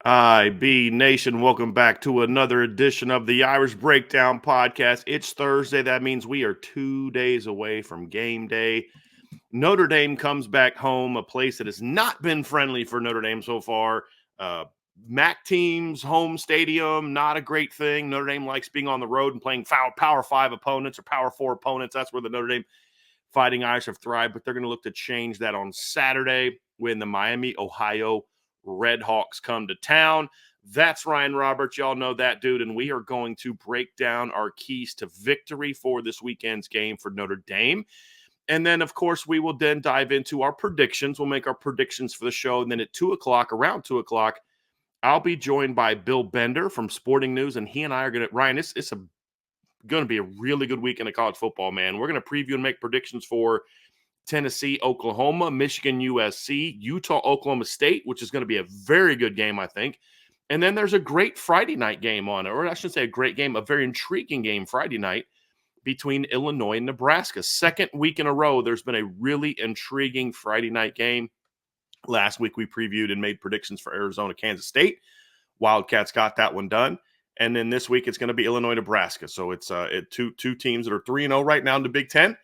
IB Nation, welcome back to another edition of the Irish Breakdown Podcast. It's Thursday. That means we are 2 days away from game day. Notre Dame comes back home, a place that has not been friendly for Notre Dame so far. Uh, MAC team's home stadium, not a great thing. Notre Dame likes being on the road and playing Power 5 opponents or Power 4 opponents. That's where the Notre Dame Fighting Irish have thrived, but they're going to look to change that on Saturday when the Miami, Ohio Redhawks come to town. That's Ryan Roberts. Y'all know that dude. And we are going to break down our keys to victory for this weekend's game for Notre Dame. And then, of course, we will then dive into our predictions. We'll make our predictions for the show. And then at 2 o'clock, around 2 o'clock, I'll be joined by Bill Bender from Sporting News. And he and I are going to, Ryan, it's going to be a really good weekend of college football, man. We're going to preview and make predictions for Tennessee, Oklahoma, Michigan, USC, Utah, Oklahoma State, which is going to be a very good game, I think. And then there's a great Friday night game on it, or I should say a great game, a very intriguing game Friday night between Illinois and Nebraska. Second week in a row, there's been a really intriguing Friday night game. Last week we previewed and made predictions for Arizona, Kansas State. Wildcats got that one done. And then this week it's going to be Illinois, Nebraska. So it's two teams that are 3-0 right now in the Big Ten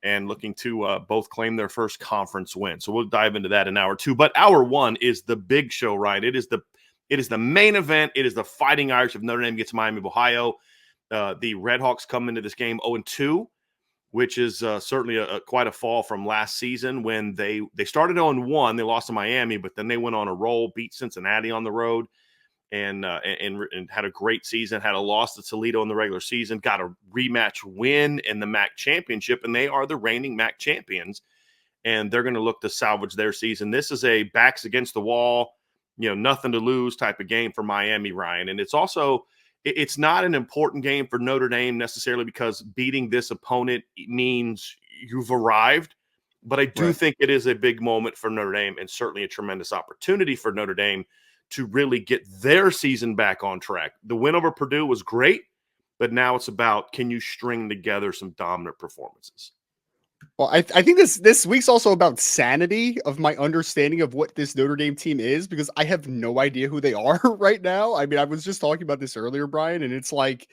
and looking to both claim their first conference win. So we'll dive into that in hour two. But hour one is the big show, right? It is the main event. It is the Fighting Irish of Notre Dame gets Miami of Ohio. The Redhawks come into this game 0-2, which is certainly quite a fall from last season when they started 0-1. They lost to Miami, but then they went on a roll, beat Cincinnati on the road, and had a great season, had a loss to Toledo in the regular season, got a rematch win in the MAC championship, and they are the reigning MAC champions, and they're going to look to salvage their season. This is a backs against the wall, nothing to lose type of game for Miami, Ryan. And it's also, it's not an important game for Notre Dame necessarily because beating this opponent means you've arrived, but I do think it is a big moment for Notre Dame and certainly a tremendous opportunity for Notre Dame to really get their season back on track. The win over Purdue was great, but now it's about, can you string together some dominant performances? Well, I think this week's also about sanity of my understanding of what this Notre Dame team is, because I have no idea who they are right now. I mean, I was just talking about this earlier, Brian, and it's like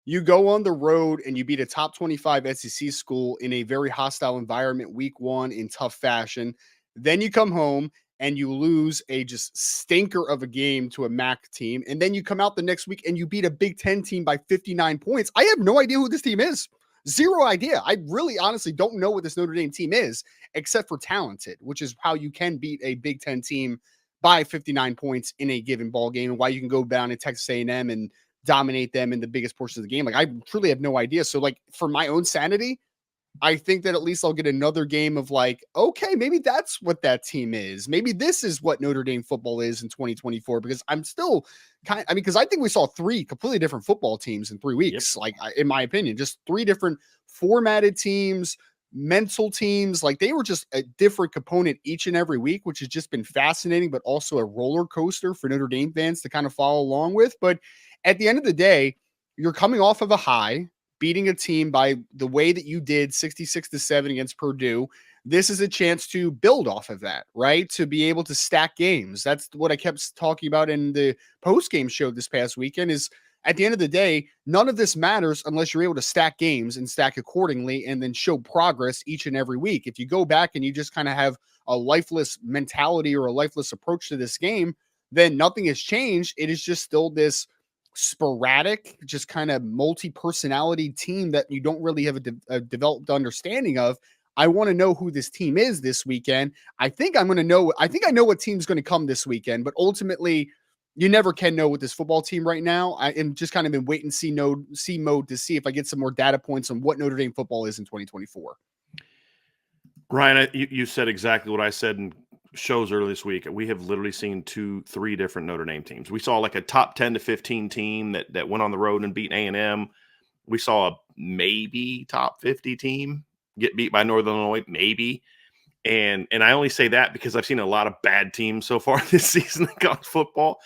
you go on the road and you beat a top 25 SEC school in a very hostile environment week one in tough fashion. Then you come home and you lose a just stinker of a game to a MAC team. And then you come out the next week and you beat a Big Ten team by 59 points. I have no idea who this team is. Zero idea. I really honestly don't know what this Notre Dame team is, except for talented, which is how you can beat a Big Ten team by 59 points in a given ball game, and why you can go down to Texas A&M and dominate them in the biggest portion of the game. Like, I truly have no idea. So, like, for my own sanity, I think that at least I'll get another game of like, okay, maybe that's what that team is. Maybe this is what Notre Dame football is in 2024, because I'm still because I think we saw three completely different football teams in 3 weeks. Yep. Like, in my opinion, just three different formatted teams, mental teams. Like, they were just a different component each and every week, which has just been fascinating, but also a roller coaster for Notre Dame fans to kind of follow along with. But at the end of the day, you're coming off of a high, beating a team by the way that you did 66-7 against Purdue. This is a chance to build off of that, right? To be able to stack games. That's what I kept talking about in the post-game show this past weekend is at the end of the day, none of this matters unless you're able to stack games and stack accordingly and then show progress each and every week. If you go back and you just kind of have a lifeless mentality or a lifeless approach to this game, then nothing has changed. It is just still this sporadic, just kind of multi-personality team that you don't really have a developed understanding of. I want to know who this team is this weekend. I think I'm going to know. I think I know what team's going to come this weekend, but ultimately, you never can know with this football team right now. I am just kind of in wait and see mode to see if I get some more data points on what Notre Dame football is in 2024. Ryan, you said exactly what I said in shows earlier this week. We have literally seen 3 different Notre Dame teams. We saw like a top 10 to 15 team that went on the road and beat A&M. We saw a maybe top 50 team get beat by Northern Illinois, maybe. And I only say that because I've seen a lot of bad teams so far this season in college football.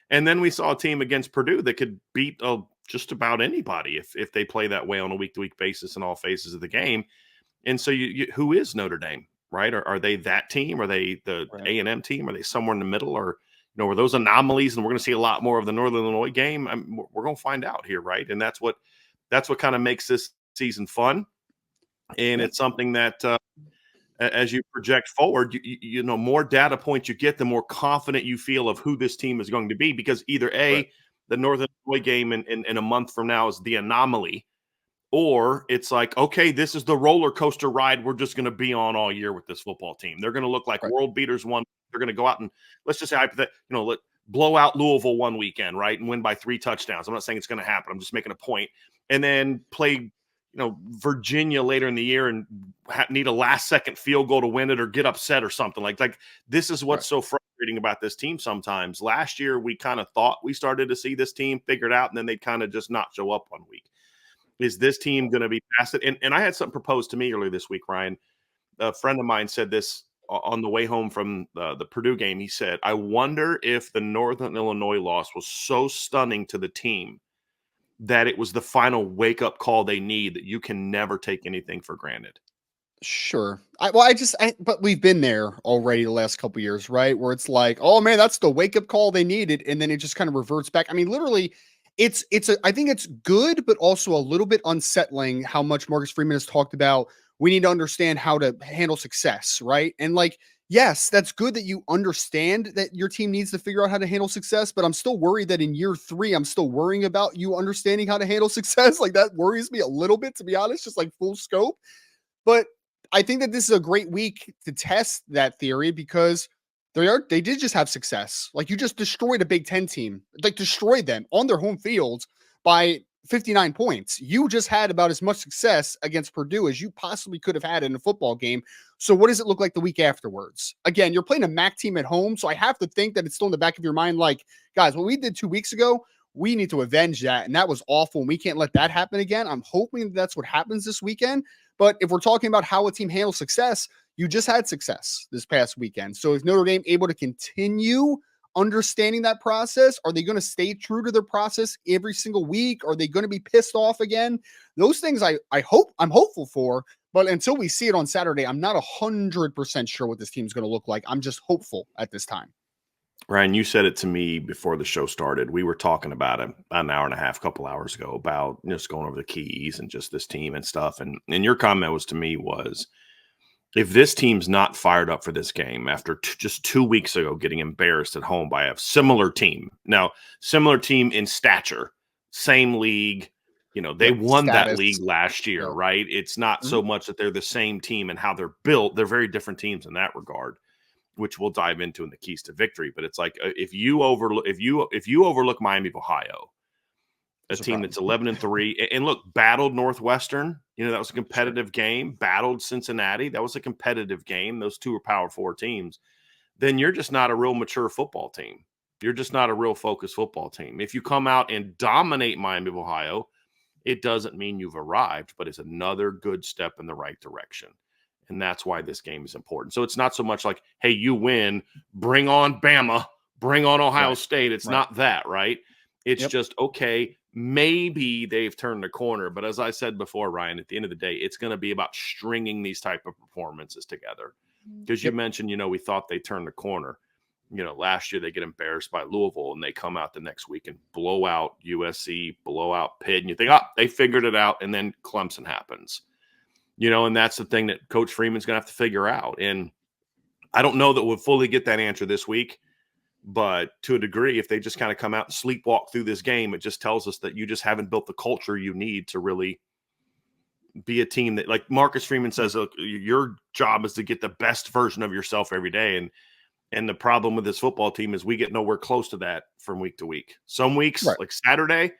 And then we saw a team against Purdue that could beat just about anybody if they play that way on a week-to-week basis in all phases of the game. And so who is Notre Dame, right? Are they that team? Are they the A&M team? Are they somewhere in the middle? Or, were those anomalies, and we're going to see a lot more of the Northern Illinois game? We're going to find out here, right? And that's what kind of makes this season fun, and Yep. it's something that as you project forward, you know, more data points you get, the more confident you feel of who this team is going to be, because either Right. the Northern Illinois game in a month from now is the anomaly, or it's like, okay, this is the roller coaster ride we're just going to be on all year with this football team. They're going to look like Right. world beaters one. They're going to go out and, let's just say, blow out Louisville one weekend, right, and win by 3 touchdowns. I'm not saying it's going to happen. I'm just making a point. And then play, Virginia later in the year and need a last-second field goal to win it, or get upset or something. Like this is what's so frustrating about this team sometimes. Last year, we kind of thought we started to see this team figured out, and then they'd kind of just not show up one week. Is this team going to be past it? And I had something proposed to me earlier this week, Ryan. A friend of mine said this on the way home from the Purdue game. He said, I wonder if the Northern Illinois loss was so stunning to the team that it was the final wake-up call they need, that you can never take anything for granted. Sure. But we've been there already the last couple years, right? Where it's like, oh man, that's the wake up call they needed, and then it just kind of reverts back. I mean, literally, I think it's good, but also a little bit unsettling how much Marcus Freeman has talked about. We need to understand how to handle success, right? And like, yes, that's good that you understand that your team needs to figure out how to handle success, but I'm still worried that in year 3, I'm still worrying about you understanding how to handle success. Like that worries me a little bit, to be honest, just like full scope. But I think that this is a great week to test that theory, because they did just have success. Like, you just destroyed a Big Ten team, like destroyed them on their home field by 59 points. You just had about as much success against Purdue as you possibly could have had in a football game. So what does it look like the week afterwards? Again, you're playing a MAC team at home. So I have to think that it's still in the back of your mind, like, guys, what we did 2 weeks ago, we need to avenge that. And that was awful. And we can't let that happen again. I'm hoping that's what happens this weekend. But if we're talking about how a team handles success, you just had success this past weekend. So is Notre Dame able to continue understanding that process? Are they going to stay true to their process every single week? Are they going to be pissed off again? Those things I'm hopeful for. But until we see it on Saturday, I'm not 100% sure what this team's going to look like. I'm just hopeful at this time. Ryan, you said it to me before the show started. We were talking about it an hour and a half, couple hours ago, about just going over the keys and just this team and stuff. And your comment was to me was, if this team's not fired up for this game after just 2 weeks ago getting embarrassed at home by a similar team, now similar team in stature, same league, they won that league last year, right? It's not so much that they're the same team and how they're built. They're very different teams in that regard, which we'll dive into in the keys to victory. But it's like, if you overlook Miami of Ohio, a team that's 11-3, and look, battled Northwestern, that was a competitive game, battled Cincinnati, that was a competitive game. Those two are Power 4 teams. Then you're just not a real mature football team. You're just not a real focused football team. If you come out and dominate Miami of Ohio, it doesn't mean you've arrived, but it's another good step in the right direction. And that's why this game is important. So it's not so much like, hey, you win, bring on Bama, bring on Ohio State. It's not that, right? It's just, okay, maybe they've turned the corner. But as I said before, Ryan, at the end of the day, it's going to be about stringing these type of performances together. Because you mentioned, we thought they turned the corner. Last year they get embarrassed by Louisville, and they come out the next week and blow out USC, blow out Pitt, and you think, they figured it out, and then Clemson happens. And that's the thing that Coach Freeman's going to have to figure out. And I don't know that we'll fully get that answer this week, but to a degree, if they just kind of come out and sleepwalk through this game, it just tells us that you just haven't built the culture you need to really be a team that, like Marcus Freeman says, look, your job is to get the best version of yourself every day. And the problem with this football team is we get nowhere close to that from week to week. Some weeks, like Saturday,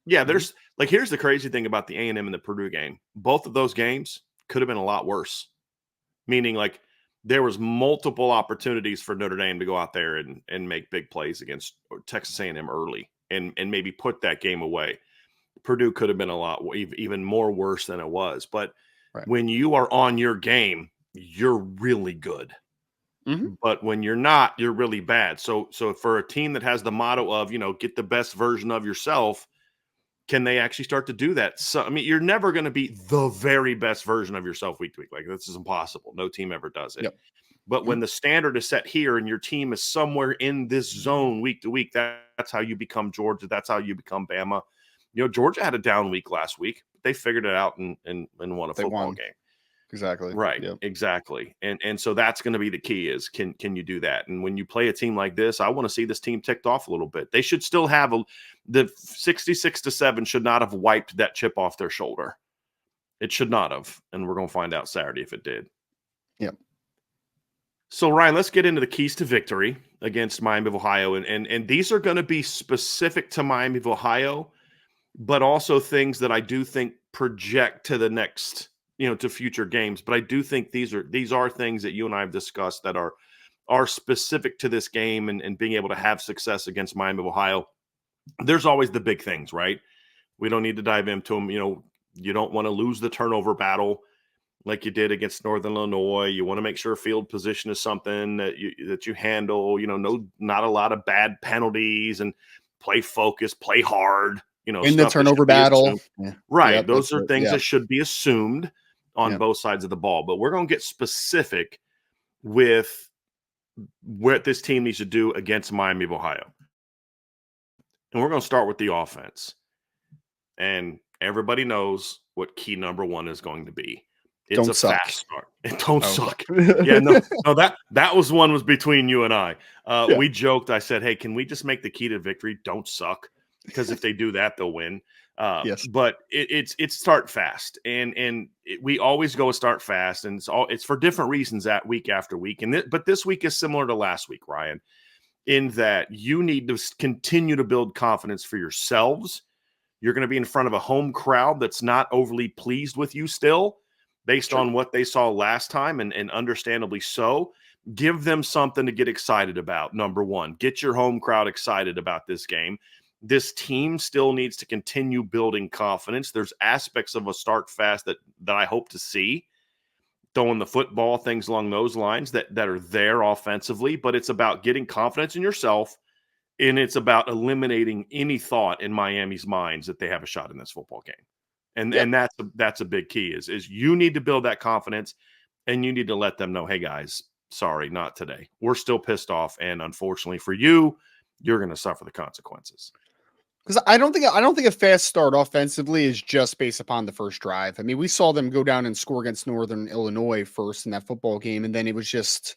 there's here's the crazy thing about the A&M and the Purdue game. Both of those games could have been a lot worse. Meaning, like, there was multiple opportunities for Notre Dame to go out there and make big plays against Texas A&M early and maybe put that game away. Purdue could have been a lot even more worse than it was. But when you are on your game, you're really good. But when you're not, you're really bad. So for a team that has the motto of, get the best version of yourself, can they actually start to do that? So, I mean, you're never going to be the very best version of yourself week to week. Like, this is impossible. No team ever does it. But when the standard is set here and your team is somewhere in this zone week to week, that's how you become Georgia. That's how you become Bama. Georgia had a down week last week. They figured it out and won a football game. Exactly. Right. Yep. Exactly. And so that's going to be the key is can you do that? And when you play a team like this, I want to see this team ticked off a little bit. They should still have the 66-7 should not have wiped that chip off their shoulder. It should not have. And we're going to find out Saturday if it did. Yep. So, Ryan, let's get into the keys to victory against Miami of Ohio. And these are going to be specific to Miami of Ohio, but also things that I do think project to the next, to future games. But I do think these are things that you and I have discussed that are specific to this game and being able to have success against Miami of Ohio. There's always the big things, right? We don't need to dive into them. You don't want to lose the turnover battle like you did against Northern Illinois. You want to make sure field position is something that you handle, not a lot of bad penalties and play focus, play hard, in the turnover battle. Yeah. Right. Yep, those are things that should be assumed on both sides of the ball, but we're going to get specific with what this team needs to do against Miami of Ohio. And we're going to start with the offense. And everybody knows what key number 1 is going to be. It's a fast start. Don't suck. Yeah, no, that was between you and I. We joked. I said, hey, can we just make the key to victory? Don't suck. Because if they do that, they'll win. Yes. But it's start fast. And we always go start fast. And it's for different reasons that week after week. But this week is similar to last week, Ryan, in that you need to continue to build confidence for yourselves. You're going to be in front of a home crowd that's not overly pleased with you still, based on what they saw last time, and understandably so. Give them something to get excited about, number 1. Get your home crowd excited about this game. This team still needs to continue building confidence. There's aspects of a start fast that I hope to see. Throwing the football, things along those lines that are there offensively, but it's about getting confidence in yourself, and it's about eliminating any thought in Miami's minds that they have a shot in this football game. And that's a big key is you need to build that confidence, and you need to let them know, hey guys, sorry, not today. We're still pissed off, and unfortunately for you, you're going to suffer the consequences. Because I don't think a fast start offensively is just based upon the first drive. I mean, we saw them go down and score against Northern Illinois first in that football game, and then it was just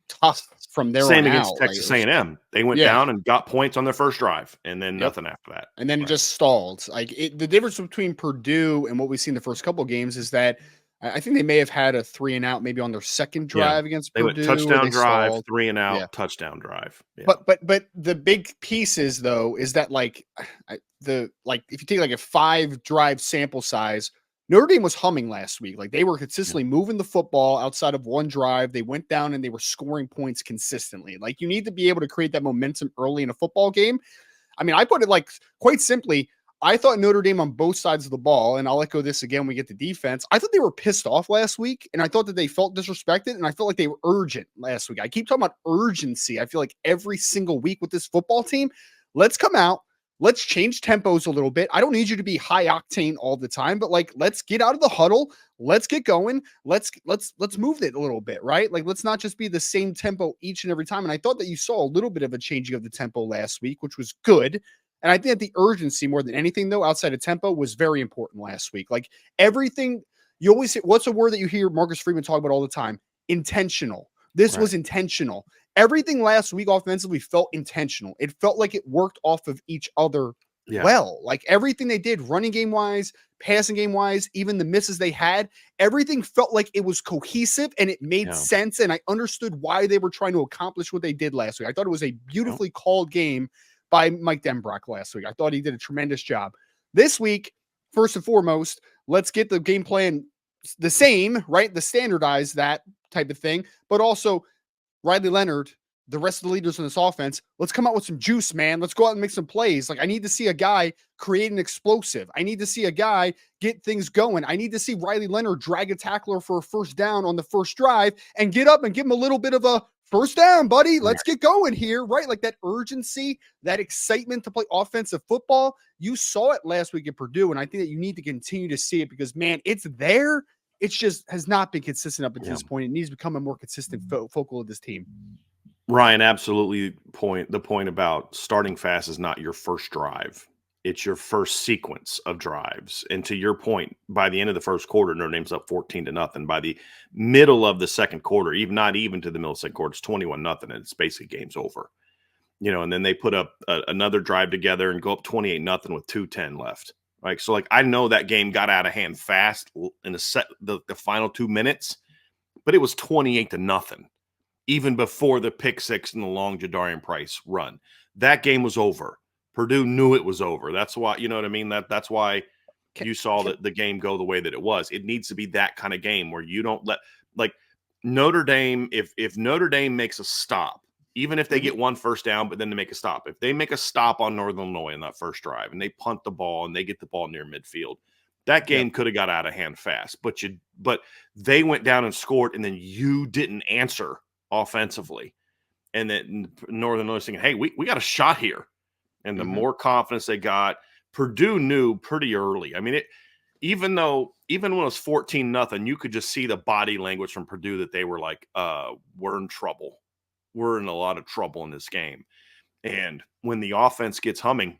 tough from there Same on against out. Texas A&M. They went down and got points on their first drive, and then nothing after that. And then it just stalled. The difference between Purdue and what we see in the first couple of games is that I think they may have had a 3-and-out maybe on their second drive against Purdue. They went touchdown drive, 3-and-out, touchdown drive. Yeah. But the big piece is though is that if you take a 5-drive sample size, Notre Dame was humming last week. They were consistently moving the football outside of one drive. They went down and they were scoring points consistently. You need to be able to create that momentum early in a football game. I mean, I put it quite simply, I thought Notre Dame on both sides of the ball, and I'll echo this again when we get to defense. I thought they were pissed off last week, and I thought that they felt disrespected, and I felt like they were urgent last week. I keep talking about urgency. I feel like every single week with this football team, let's come out. Let's change tempos a little bit. I don't need you to be high octane all the time, but let's get out of the huddle. Let's get going. Let's move it a little bit, right? Let's not just be the same tempo each and every time. And I thought that you saw a little bit of a changing of the tempo last week, which was good. And I think that the urgency more than anything, though, outside of tempo was very important last week. Everything, you always say, what's a word that you hear Marcus Freeman talk about all the time? Intentional. This was intentional. Everything last week offensively felt intentional. It felt like it worked off of each other well. Everything they did, running game wise, passing game wise, even the misses they had, everything felt like it was cohesive and it made sense. And I understood why they were trying to accomplish what they did last week. I thought it was a beautifully called game by Mike Denbrock last week. I thought he did a tremendous job. This week, first and foremost, let's get the game plan the same, right? The standardized, that type of thing, but also Riley Leonard, the rest of the leaders in this offense, let's come out with some juice, man. Let's go out and make some plays. I need to see a guy create an explosive. I need to see a guy get things going. I need to see Riley Leonard drag a tackler for a first down on the first drive and get up and give him a little bit of a first down, buddy. Let's get going here, right? That urgency, that excitement to play offensive football. You saw it last week at Purdue, and I think that you need to continue to see it because, man, it's there It's just has not been consistent up until Yeah. this point. It needs to become a more consistent focal of this team. Ryan, absolutely the point about starting fast is not your first drive. It's your first sequence of drives. And to your point, by the end of the first quarter, Notre Dame's up 14-0. By the middle of the second quarter, not even to the middle of the second quarter, it's 21-0, and it's basically game's over. And then they put up another drive together and go up 28-0 with 2:10 left. So I know that game got out of hand fast in the final 2 minutes, but it was 28-0 even before the pick six and the long Jadarian Price run. That game was over. Purdue knew it was over. That's why, you know what I mean? That's why you saw the game go the way that it was. It needs to be that kind of game where you don't let, like, Notre Dame, if Notre Dame makes a stop, even if they get one first down, but then they make a stop. If they make a stop on Northern Illinois in that first drive and they punt the ball and they get the ball near midfield, that game could have got out of hand fast. But they went down and scored, and then you didn't answer offensively. And then Northern Illinois thinking, hey, we got a shot here. And the more confidence they got, Purdue knew pretty early. I mean, even when it was 14-0, you could just see the body language from Purdue that they were like, we're in trouble. We're in a lot of trouble in this game. And when the offense gets humming,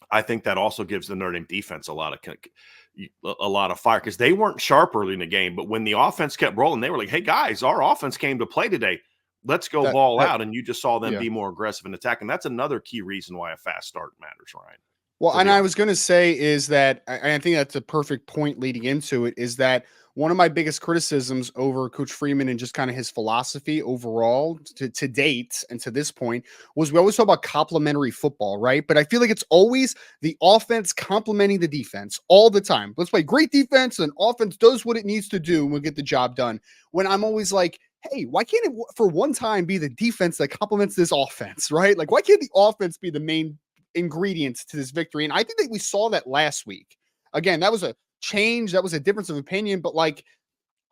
I think that also gives the Notre Dame defense a lot of fire, because they weren't sharp early in the game. But when the offense kept rolling, they were like, hey, guys, our offense came to play today. Let's go ball out. And you just saw them be more aggressive in attack. And that's another key reason why a fast start matters, Ryan. Well, and I was going to say is that I think that's a perfect point leading into it, is that one of my biggest criticisms over Coach Freeman and just kind of his philosophy overall to date and to this point was we always talk about complementary football, right? But I feel like it's always the offense complementing the defense all the time. Let's play great defense and offense does what it needs to do and we'll get the job done. When I'm always like, hey, why can't it for one time be the defense that complements this offense, right? Like, why can't the offense be the main ingredients to this victory? And I think that we saw that last week. Again, that was a change. That was a difference of opinion, but like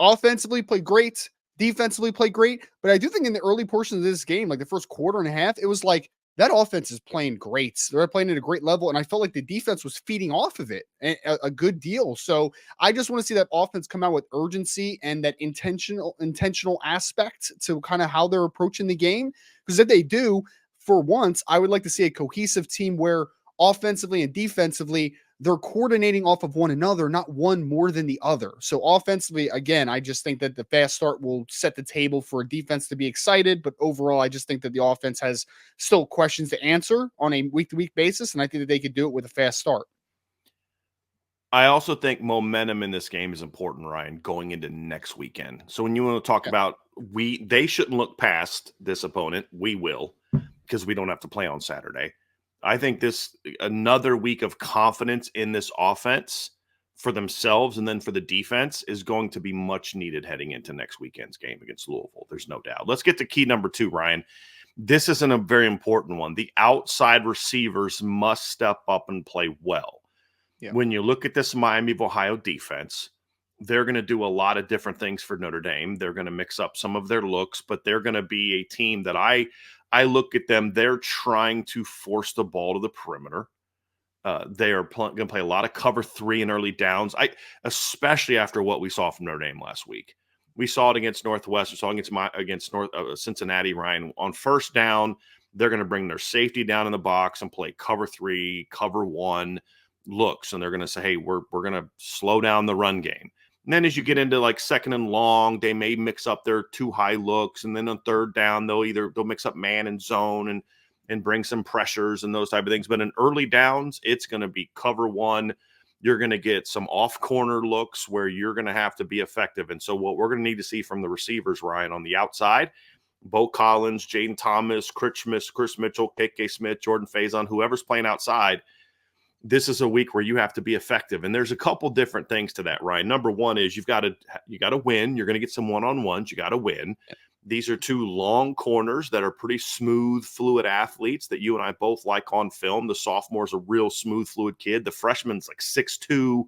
offensively played great, defensively played great. But I do think in the early portion of this game, like the first quarter and a half, it was like that offense is playing great. They're playing at a great level. And I felt like the defense was feeding off of it a good deal. So I just want to see that offense come out with urgency and that intentional aspect to kind of how they're approaching the game. Because if they do, for once, I would like to see a cohesive team where offensively and defensively, they're coordinating off of one another, not one more than the other. So offensively, again, I just think that the fast start will set the table for a defense to be excited. But overall, I just think that the offense has still questions to answer on a week-to-week basis. And I think that they could do it with a fast start. I also think momentum in this game is important, Ryan, going into next weekend. So when you want to talk about they shouldn't look past this opponent, we will, because we don't have to play on Saturday. I think another week of confidence in this offense for themselves and then for the defense is going to be much needed heading into next weekend's game against Louisville. There's no doubt. Let's get to key number 2, Ryan. This isn't a very important one. The outside receivers must step up and play well. Yeah. When you look at this Miami of Ohio defense, they're going to do a lot of different things for Notre Dame. They're going to mix up some of their looks, but they're going to be a team that I look at them, they're trying to force the ball to the perimeter. They are going to play a lot of cover 3 in early downs, especially after what we saw from Notre Dame last week. We saw it against Northwest. We saw it against Cincinnati, Ryan. On first down, they're going to bring their safety down in the box and play cover 3, cover 1 looks. And they're going to say, hey, we're going to slow down the run game. And then as you get into like second and long, they may mix up their 2 high looks. And then on third down, they'll mix up man and zone and bring some pressures and those type of things. But in early downs, it's going to be cover 1. You're going to get some off corner looks where you're going to have to be effective. And so what we're going to need to see from the receivers, Ryan, on the outside, Bo Collins, Jaden Thomas, Chris Mitchell, KK Smith, Jordan Faison, whoever's playing outside, this is a week where you have to be effective. And there's a couple different things to that, Ryan. Number one is you got to win. You're going to get some one-on-ones. You got to win. These are 2 long corners that are pretty smooth, fluid athletes that you and I both like on film. The sophomore's a real smooth, fluid kid. The freshman's like 6'2",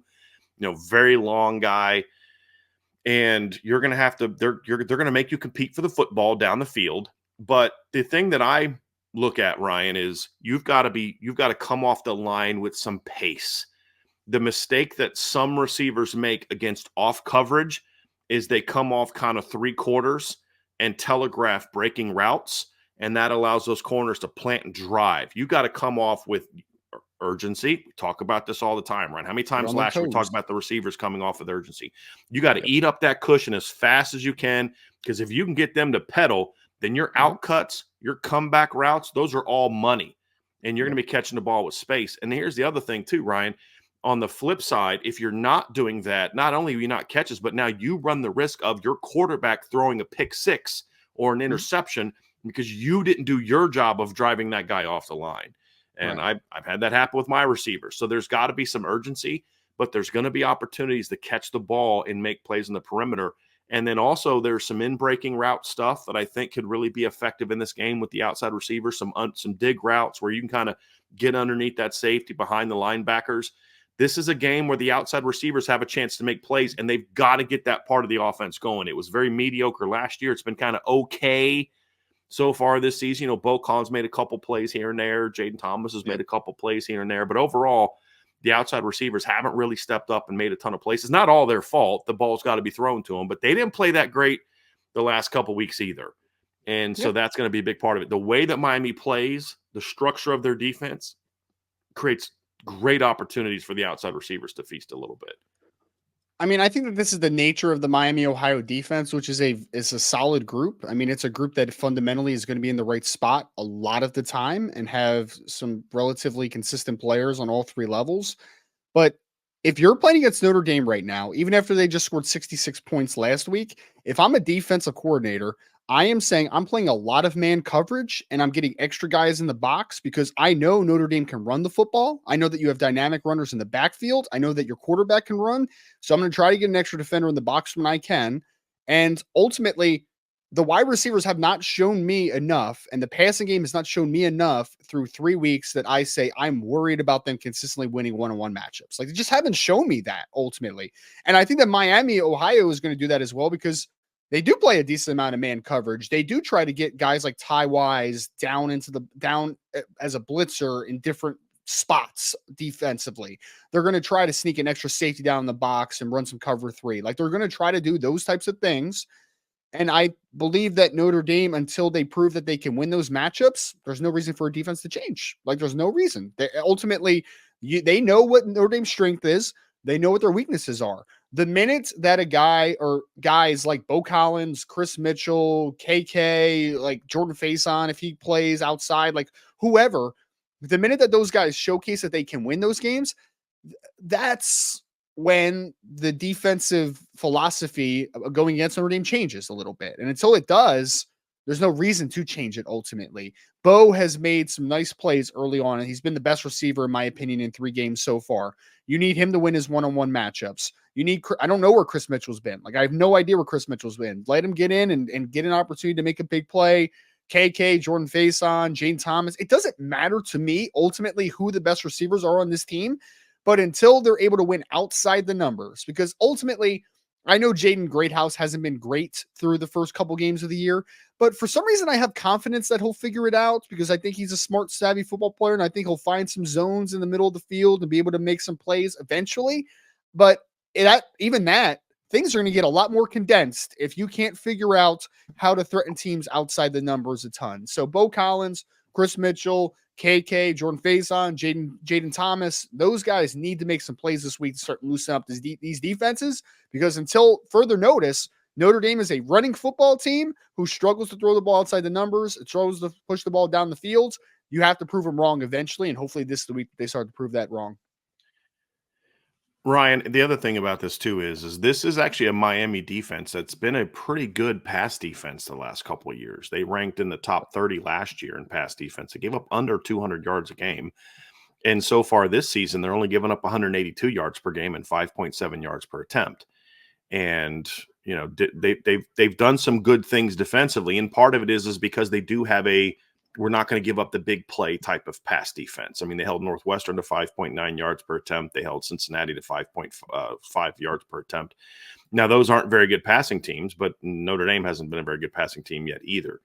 very long guy. And you're going to have to, they're going to make you compete for the football down the field. But the thing that I look at, Ryan, is you've got to come off the line with some pace. the mistake that some receivers make against off coverage is they come off kind of three quarters and telegraph breaking routes, and that allows those corners to plant and drive. You got to come off with urgency. We talk about this all the time, right? How many times last year we talked about the receivers coming off with urgency? You got to eat up that cushion as fast as you can, because if you can get them to pedal, then your out cuts, your comeback routes, those are all money, and you're going to be catching the ball with space. And here's the other thing too, Ryan. On the flip side, if you're not doing that, not only are you not catches, but now you run the risk of your quarterback throwing a pick six or an interception because you didn't do your job of driving that guy off the line. And I've had that happen with my receivers. So there's got to be some urgency, but there's going to be opportunities to catch the ball and make plays in the perimeter. And then also there's some in-breaking route stuff that I think could really be effective in this game with the outside receivers, some dig routes where you can kind of get underneath that safety behind the linebackers. This is a game where the outside receivers have a chance to make plays, and they've got to get that part of the offense going. It was very mediocre last year. It's been kind of okay so far this season. You know, Bo Collins made a couple plays here and there. Jaden Thomas has made a couple plays here and there. But overall, the outside receivers haven't really stepped up and made a ton of plays. It's not all their fault. The ball's got to be thrown to them. But they didn't play that great the last couple weeks either. And so that's going to be a big part of it. The way that Miami plays, the structure of their defense creates great opportunities for the outside receivers to feast a little bit. I mean, I think that this is the nature of the Miami, Ohio defense, which is a solid group. I mean, it's a group that fundamentally is going to be in the right spot a lot of the time and have some relatively consistent players on all three levels. But if you're playing against Notre Dame right now, even after they just scored 66 points last week, if I'm a defensive coordinator, I am saying I'm playing a lot of man coverage and I'm getting extra guys in the box because I know Notre Dame can run the football. I know that you have dynamic runners in the backfield. I know that your quarterback can run. So I'm going to try to get an extra defender in the box when I can. And ultimately, the wide receivers have not shown me enough, and the passing game has not shown me enough through 3 weeks that I say I'm worried about them consistently winning one-on-one matchups. Like, they just haven't shown me that ultimately. And I think that Miami, Ohio is going to do that as well because they do play a decent amount of man coverage. They do try to get guys like Ty Wise down as a blitzer in different spots defensively. They're going to try to sneak an extra safety down in the box and run some cover three. Like, they're going to try to do those types of things. And I believe that Notre Dame, until they prove that they can win those matchups, there's no reason for a defense to change. Like, there's no reason. They know what Notre Dame's strength is. They know what their weaknesses are. The minute that a guy or guys like Bo Collins, Chris Mitchell, KK, like Jordan Faison, if he plays outside, like whoever, the minute that those guys showcase that they can win those games, that's when the defensive philosophy going against Notre Dame changes a little bit. And until it does, there's no reason to change it ultimately. Bo has made some nice plays early on, and he's been the best receiver, in my opinion, in 3 games so far. You need him to win his one-on-one matchups. I don't know where Chris Mitchell's been. Like, I have no idea where Chris Mitchell's been. Let him get in and get an opportunity to make a big play. KK, Jordan Faison, Jane Thomas. It doesn't matter to me ultimately who the best receivers are on this team, but until they're able to win outside the numbers, because ultimately, I know Jaden Greathouse hasn't been great through the first couple games of the year, but for some reason I have confidence that he'll figure it out because I think he's a smart, savvy football player, and I think he'll find some zones in the middle of the field and be able to make some plays eventually. But even that, things are going to get a lot more condensed if you can't figure out how to threaten teams outside the numbers a ton. So Bo Collins, Chris Mitchell, KK, Jordan Faison, Jaden Thomas, those guys need to make some plays this week to start loosening up these defenses, because until further notice, Notre Dame is a running football team who struggles to throw the ball outside the numbers. It struggles to push the ball down the field. You have to prove them wrong eventually, and hopefully this is the week they start to prove that wrong. Ryan, the other thing about this too is this is actually a Miami defense that's been a pretty good pass defense the last couple of years. They ranked in the top 30 last year in pass defense. They gave up under 200 yards a game. And so far this season, they're only giving up 182 yards per game and 5.7 yards per attempt. And, you know, they've done some good things defensively. And part of it is because they do have we're not going to give up the big play type of pass defense. I mean, they held Northwestern to 5.9 yards per attempt. They held Cincinnati to 5.5 yards per attempt. Now, those aren't very good passing teams, but Notre Dame hasn't been a very good passing team yet either.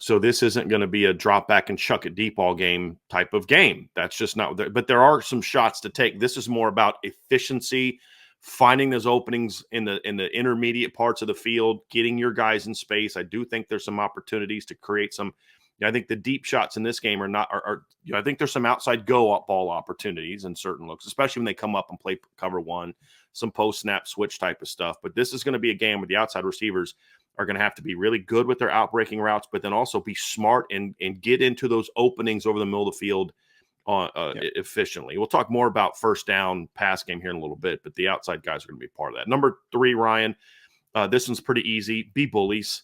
So this isn't going to be a drop back and chuck it deep all game type of game. That's just not there. But there are some shots to take. This is more about efficiency, finding those openings in the intermediate parts of the field, getting your guys in space. I do think there's some opportunities to create some. I think the deep shots in this game are I think there's some outside go up ball opportunities in certain looks, especially when they come up and play cover one, some post snap switch type of stuff. But this is going to be a game where the outside receivers are going to have to be really good with their outbreaking routes, but then also be smart and get into those openings over the middle of the field efficiently. We'll talk more about first down pass game here in a little bit, but the outside guys are going to be part of that. Number 3, Ryan, this one's pretty easy. Be bullies,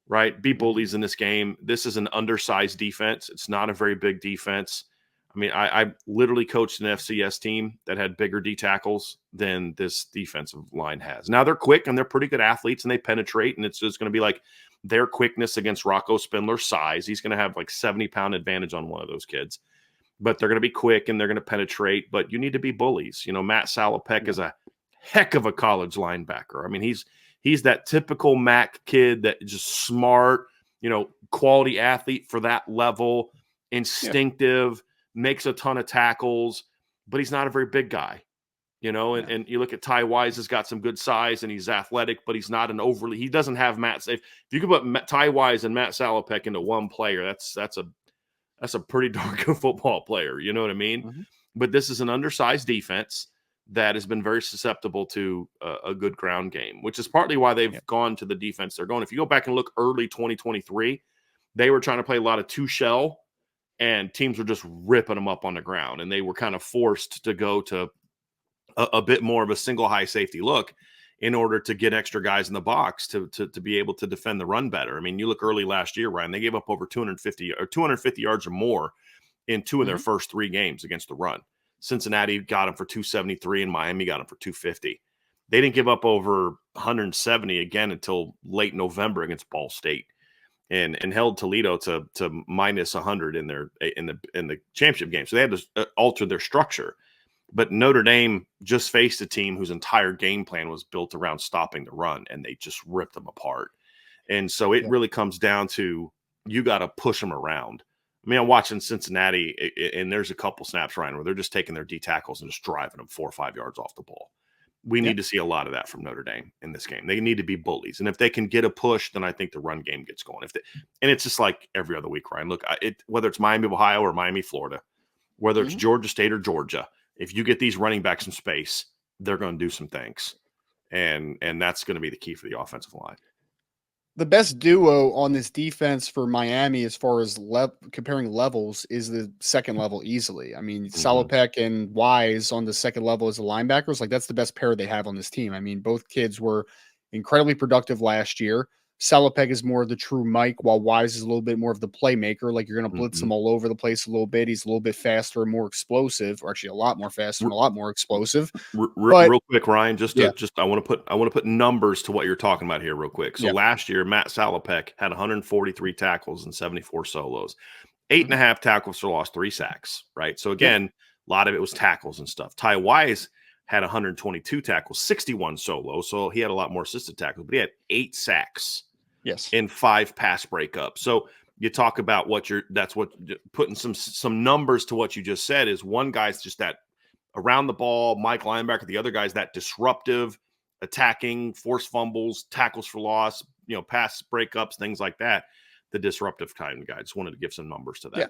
right? Be bullies in this game. This is an undersized defense. It's not a very big defense. I mean, I literally coached an FCS team that had bigger D tackles than this defensive line has. Now they're quick and they're pretty good athletes and they penetrate, and it's just going to be like their quickness against Rocco Spindler's size. He's going to have like 70-pound advantage on one of those kids, but they're going to be quick and they're going to penetrate, but you need to be bullies. You know, Matt Salopek is a heck of a college linebacker. I mean, he's that typical MAC kid that is just smart, you know, quality athlete for that level, instinctive, makes a ton of tackles, but he's not a very big guy, you know, and you look at Ty Wise has got some good size and he's athletic, but he's not he doesn't have if you could put Ty Wise and Matt Salopek into one player, that's a pretty darn good football player. You know what I mean? Mm-hmm. But this is an undersized defense that has been very susceptible to a good ground game, which is partly why they've gone to the defense they're going. If you go back and look early 2023, they were trying to play a lot of 2-shell, and teams were just ripping them up on the ground, and they were kind of forced to go to a bit more of a single high safety look in order to get extra guys in the box to be able to defend the run better. I mean, you look early last year, Ryan, they gave up over 250 yards or more in 2 of their first 3 games against the run. Cincinnati got them for 273 and Miami got them for 250. They didn't give up over 170 again until late November against Ball State. And held Toledo to minus 100 in the championship game. So they had to alter their structure. But Notre Dame just faced a team whose entire game plan was built around stopping the run, and they just ripped them apart. And so it really comes down to you got to push them around. I mean, I'm watching Cincinnati, and there's a couple snaps, Ryan, where they're just taking their D tackles and just driving them 4 or 5 yards off the ball. We need to see a lot of that from Notre Dame in this game. They need to be bullies. And if they can get a push, then I think the run game gets going. And it's just like every other week, Ryan. Look, whether it's Miami, Ohio, or Miami, Florida, whether it's Georgia State or Georgia, if you get these running backs in space, they're going to do some things. And that's going to be the key for the offensive line. The best duo on this defense for Miami, as far as comparing levels, is the second level easily. I mean, Salopek and Wise on the second level as the linebackers, like that's the best pair they have on this team. I mean, both kids were incredibly productive last year. Salopek is more of the true Mike, while Wise is a little bit more of the playmaker. Like you're going to blitz him all over the place a little bit. He's a little bit faster and more explosive, or actually a lot more faster and a lot more explosive. Real quick, Ryan, I want to put numbers to what you're talking about here real quick. So last year, Matt Salopek had 143 tackles and 74 solos, 8.5 tackles for loss, 3 sacks, right? So again, a lot of it was tackles and stuff. Ty Wise had 122 tackles, 61 solos, so he had a lot more assisted tackles, but he had 8 sacks. Yes. In 5 pass breakups. So you talk about putting some numbers to what you just said is one guy's just that around the ball, Mike linebacker. The other guy's that disruptive, attacking, force fumbles, tackles for loss, pass breakups, things like that. The disruptive kind of guy. Just wanted to give some numbers to that. Yeah.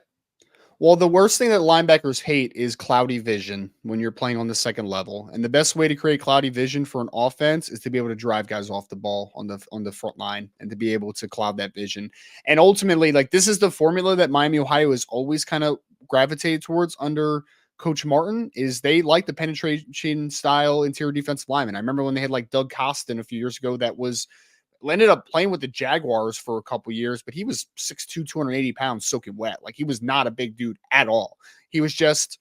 Well, the worst thing that linebackers hate is cloudy vision when you're playing on the second level. And the best way to create cloudy vision for an offense is to be able to drive guys off the ball on the front line and to be able to cloud that vision. And ultimately, like this is the formula that Miami, Ohio has always kind of gravitated towards under Coach Martin, is they like the penetration style interior defensive lineman. I remember when they had like Doug Costin a few years ago that ended up playing with the Jaguars for a couple years, but he was 6'2", 280 pounds soaking wet. Like he was not a big dude at all. He was just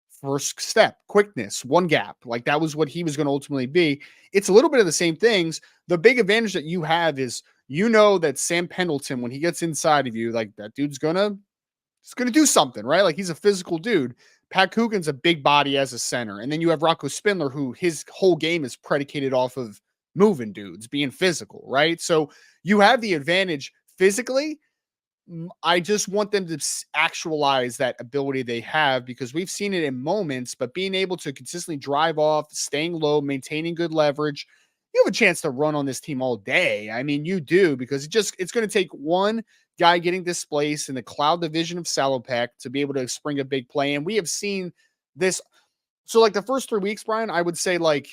first step, quickness, one gap. Like that was what he was going to ultimately be. It's a little bit of the same things. The big advantage that you have is, that Sam Pendleton, when he gets inside of you, like that dude's going to do something, right? Like he's a physical dude. Pat Coogan's a big body as a center. And then you have Rocco Spindler, who his whole game is predicated off of moving dudes, being physical, right? So you have the advantage physically, I just want them to actualize that ability they have, because we've seen it in moments, but being able to consistently drive off, staying low, maintaining good leverage, you have a chance to run on this team all day. I mean, you do, because it's going to take one guy getting displaced in the cloud division of Salopek to be able to spring a big play. And we have seen this. So like the first 3 weeks, Brian, I would say like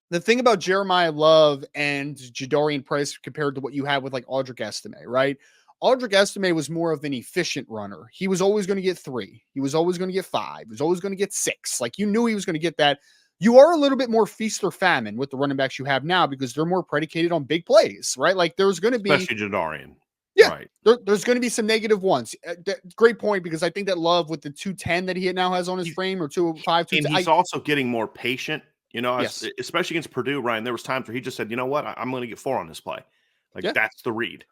the thing about Jeremiah Love and Jadarian Price compared to what you have with like Audric Estime, right? Audric Estime was more of an efficient runner. He was always going to get 3. He was always going to get 5. He was always going to get 6. Like you knew he was going to get that. You are a little bit more feast or famine with the running backs you have now, because they're more predicated on big plays, right? Like there's going to be, especially Jadarian. yeah, Right. There's going to be some negative ones. Great point, because I think that Love with the 210 that he now has on his frame, or 205, and 210, he's also getting more patient. You know, yes, especially against Purdue, Ryan. There was times where he just said, "You know what? I'm going to get 4 on this play." Like yeah, that's the read.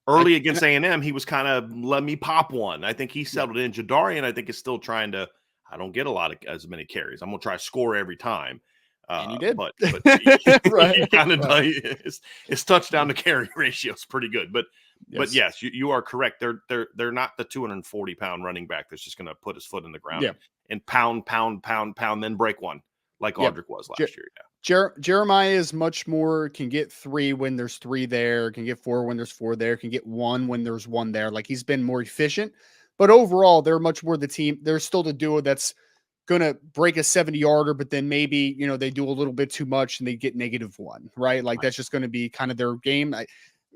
and, Early and against A&M, he was kind of let me pop one. I think he yeah, settled in. Jadarian, I think, is still trying to. I don't get a lot of as many carries. I'm going to try to score every time. and he did, But he right, kind of right, his touchdown to carry ratio is pretty good. But yes, yes, you are correct. They're not the 240-pound running back that's just going to put his foot in the ground yeah, and pound, then break one like yeah. Audric was last year. Yeah. Jeremiah is much more, can get 3 when there's 3 there, can get 4 when there's 4 there, can get 1 when there's 1 there. Like he's been more efficient, but overall, they're much more the team. They're still the duo that's going to break a 70-yarder, but then maybe, they do a little bit too much and they get -1, right? Like Right. that's just going to be kind of their game.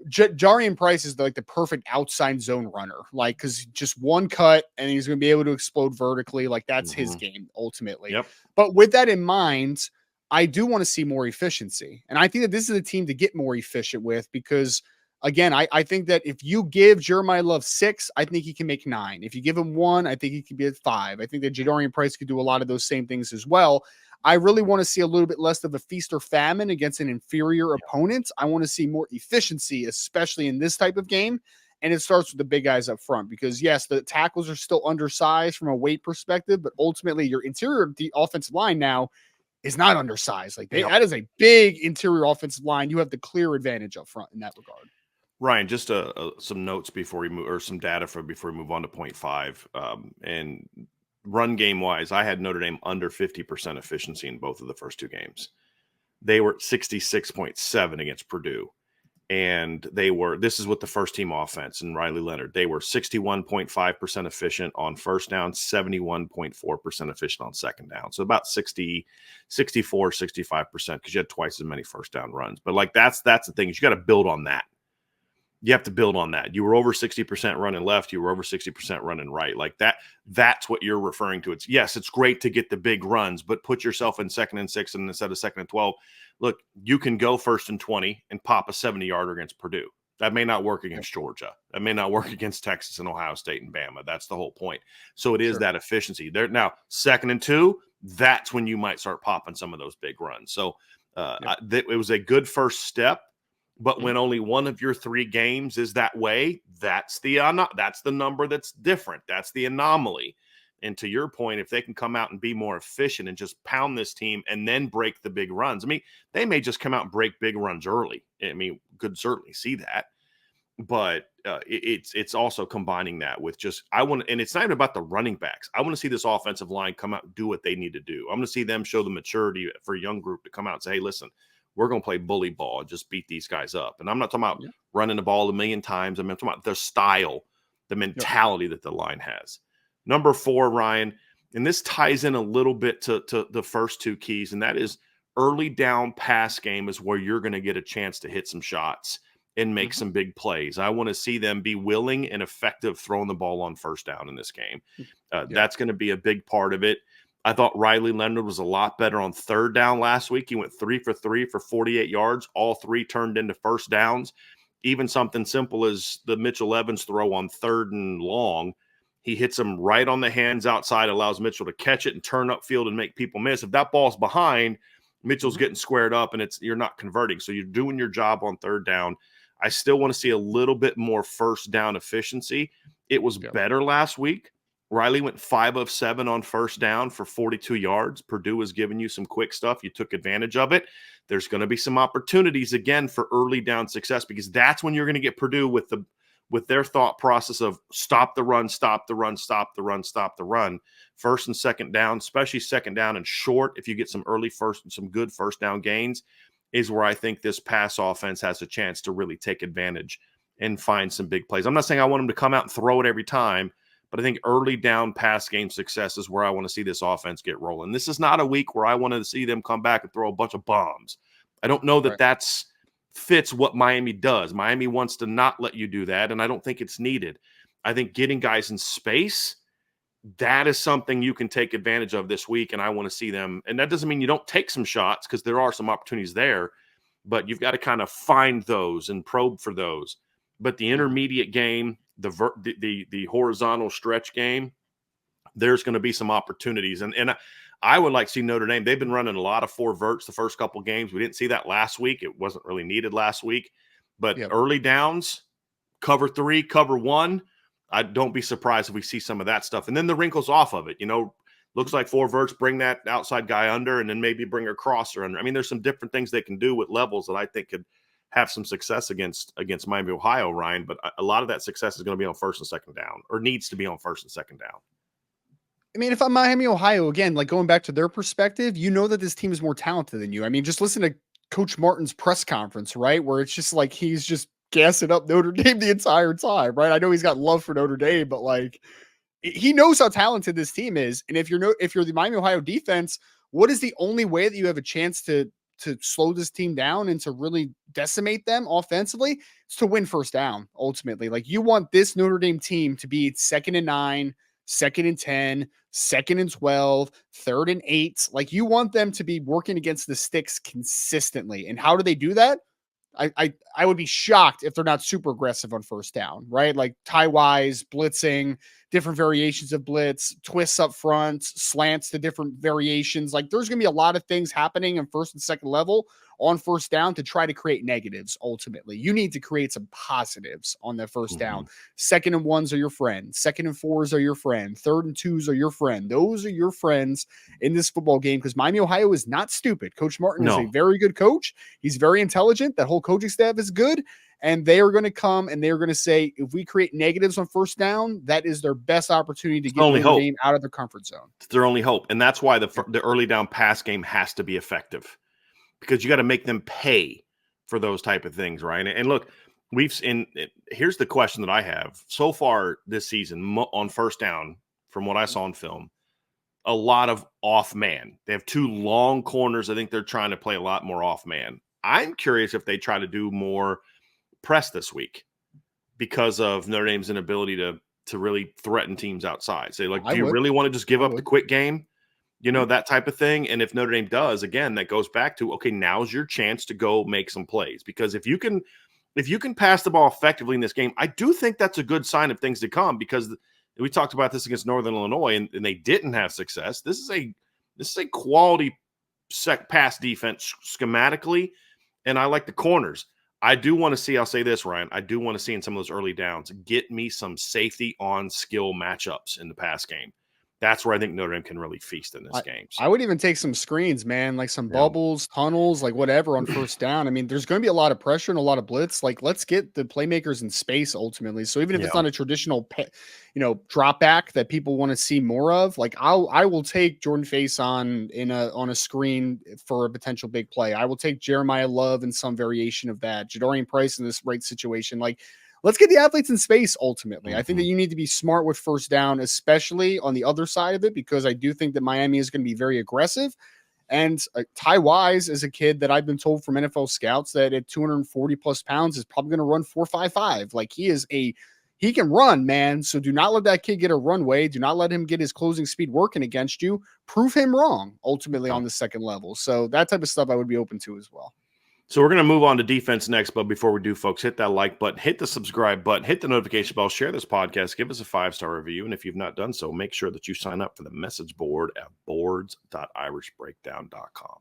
Jarian Price is like the perfect outside zone runner, like, because just one cut and he's going to be able to explode vertically. Like that's his Mm-hmm. game ultimately. Yep. But with that in mind, I do want to see more efficiency. And I think that this is a team to get more efficient with, because again, I think that if you give Jeremiah Love 6, I think he can make 9. If you give him 1, I think he could be at 5. I think that Jadarian Price could do a lot of those same things as well. I really want to see a little bit less of a feast or famine against an inferior opponent. I want to see more efficiency, especially in this type of game. And it starts with the big guys up front, because yes, the tackles are still undersized from a weight perspective, but ultimately your interior the offensive line now is not undersized. Like Yep. that is a big interior offensive line. You have the clear advantage up front in that regard. Ryan, just some notes before we move, or some data before we move on to point 5. And run game wise, I had Notre Dame under 50% efficiency in both of the first 2 games. They were at 66.7 against Purdue. And this is with the first team offense and Riley Leonard. They were 61.5% efficient on first down, 71.4% efficient on second down. So about 64, 65%, because you had twice as many first down runs. But like that's the thing, is you got to build on that. You have to build on that. You were over 60% running left. You were over 60% running right. Like that's what you're referring to. It's great to get the big runs, but put yourself in 2nd and 6 and instead of 2nd and 12. Look, you can go 1st and 20 and pop a 70-yarder against Purdue. That may not work against Georgia. That may not work against Texas and Ohio State and Bama. That's the whole point. So it is that efficiency there. Now, 2nd and 2, that's when you might start popping some of those big runs. So it was a good first step. But when only one of your 3 games is that way, that's the number that's different. That's the anomaly. And to your point, if they can come out and be more efficient and just pound this team and then break the big runs, I mean, they may just come out and break big runs early. I mean, could certainly see that. But it's also combining that with and it's not even about the running backs. I want to see this offensive line come out and do what they need to do. I'm going to see them show the maturity for a young group to come out and say, hey, listen, we're going to play bully ball and just beat these guys up. And I'm not talking about running the ball a million times. I'm talking about their style, the mentality that the line has. Number 4, Ryan, and this ties in a little bit to the first 2 keys, and that is early down pass game is where you're going to get a chance to hit some shots and make some big plays. I want to see them be willing and effective throwing the ball on first down in this game. That's going to be a big part of it. I thought Riley Leonard was a lot better on 3rd down last week. He went 3 for 3 for 48 yards. All 3 turned into first downs. Even something simple as the Mitchell Evans throw on 3rd and long, he hits him right on the hands outside, allows Mitchell to catch it and turn upfield and make people miss. If that ball's behind, Mitchell's getting squared up and you're not converting. So you're doing your job on 3rd down. I still want to see a little bit more first down efficiency. It was better last week. Riley went 5 of 7 on first down for 42 yards. Purdue was giving you some quick stuff. You took advantage of it. There's going to be some opportunities again for early down success, because that's when you're going to get Purdue with with their thought process of stop the run, stop the run, stop the run, stop the run, first and second down, especially second down and short, if you get some early first and some good first down gains, is where I think this pass offense has a chance to really take advantage and find some big plays. I'm not saying I want them to come out and throw it every time, but I think early down pass game success is where I want to see this offense get rolling. This is not a week where I want to see them come back and throw a bunch of bombs. I don't know that that's fits what Miami does. Miami wants to not let you do that, and I don't think it's needed. I think getting guys in space, that is something you can take advantage of this week, and I want to see them. And that doesn't mean you don't take some shots, because there are some opportunities there, but you've got to kind of find those and probe for those. But the intermediate game, the horizontal stretch game, there's going to be some opportunities. And I would like to see Notre Dame. They've been running a lot of four verts the first couple of games. We didn't see that last week. It wasn't really needed last week. But early downs, cover 3, cover 1, I don't be surprised if we see some of that stuff. And then the wrinkles off of it. Looks like four verts, bring that outside guy under, and then maybe bring a crosser under. I mean, there's some different things they can do with levels that I think could have some success against Miami, Ohio, Ryan. But a lot of that success is going to be on first and second down, or needs to be on first and second down. I mean, if I'm Miami, Ohio, again, like going back to their perspective, you know that this team is more talented than you. I mean, just listen to Coach Martin's press conference, right? Where it's just like he's just gassing up Notre Dame the entire time, right? I know he's got love for Notre Dame, but like he knows how talented this team is. And if you're the Miami, Ohio defense, what is the only way that you have a chance to slow this team down and to really decimate them offensively? It's to win first down, ultimately. Like, you want this Notre Dame team to be 2nd and 9, 2nd and 10, 2nd and 12, 3rd and 8. Like, you want them to be working against the sticks consistently. And how do they do that? I would be shocked if they're not super aggressive on first down, right? Like tie-wise, blitzing, different variations of blitz, twists up front, slants to different variations. Like, there's going to be a lot of things happening in first and second level on first down to try to create negatives. Ultimately, you need to create some positives on the first down. 2nd and 1s are your friend. 2nd and 4s are your friend. 3rd and 2s are your friend. Those are your friends in this football game, because Miami, Ohio is not stupid. Coach Martin is a very good coach. He's very intelligent. That whole coaching staff is good. And they are going to come and they're going to say, if we create negatives on first down, that is their best opportunity to get Notre Dame out of their comfort zone. It's their only hope. And that's why the early down pass game has to be effective, because you got to make them pay for those type of things, right? And look, here's the question that I have so far this season on first down, from what I saw in film, a lot of off man. They have 2 long corners. I think they're trying to play a lot more off man. I'm curious if they try to do more press this week because of Notre Dame's inability to really threaten teams outside. Say, like, do you really want to just give up the quick game? That type of thing. And if Notre Dame does, again, that goes back to, okay, now's your chance to go make some plays. Because if you can pass the ball effectively in this game, I do think that's a good sign of things to come, because we talked about this against Northern Illinois and they didn't have success. This is a quality pass defense schematically. And I like the corners. I do want to see, I'll say this, Ryan, I do want to see in some of those early downs, get me some safety on skill matchups in the pass game. That's where I think Notre Dame can really feast in this game. So I would even take some screens, man, like some bubbles, tunnels, like whatever on first down. I mean, there's going to be a lot of pressure and a lot of blitz. Like, let's get the playmakers in space ultimately. So even if it's not a traditional, drop back that people want to see more of, like I will take Jordan Face on a screen for a potential big play. I will take Jeremiah Love in some variation of that. Jadarian Price in this right situation. Like, let's get the athletes in space ultimately. I think that you need to be smart with first down, especially on the other side of it, because I do think that Miami is going to be very aggressive. And Ty Wise is a kid that I've been told from NFL scouts that at 240 plus pounds is probably going to run 4.55. Like, he can run, man. So do not let that kid get a runway. Do not let him get his closing speed working against you. Prove him wrong ultimately on the second level. So that type of stuff I would be open to as well. So we're going to move on to defense next, but before we do, folks, hit that like button, hit the subscribe button, hit the notification bell, share this podcast, give us a 5-star review, and if you've not done so, make sure that you sign up for the message board at boards.irishbreakdown.com.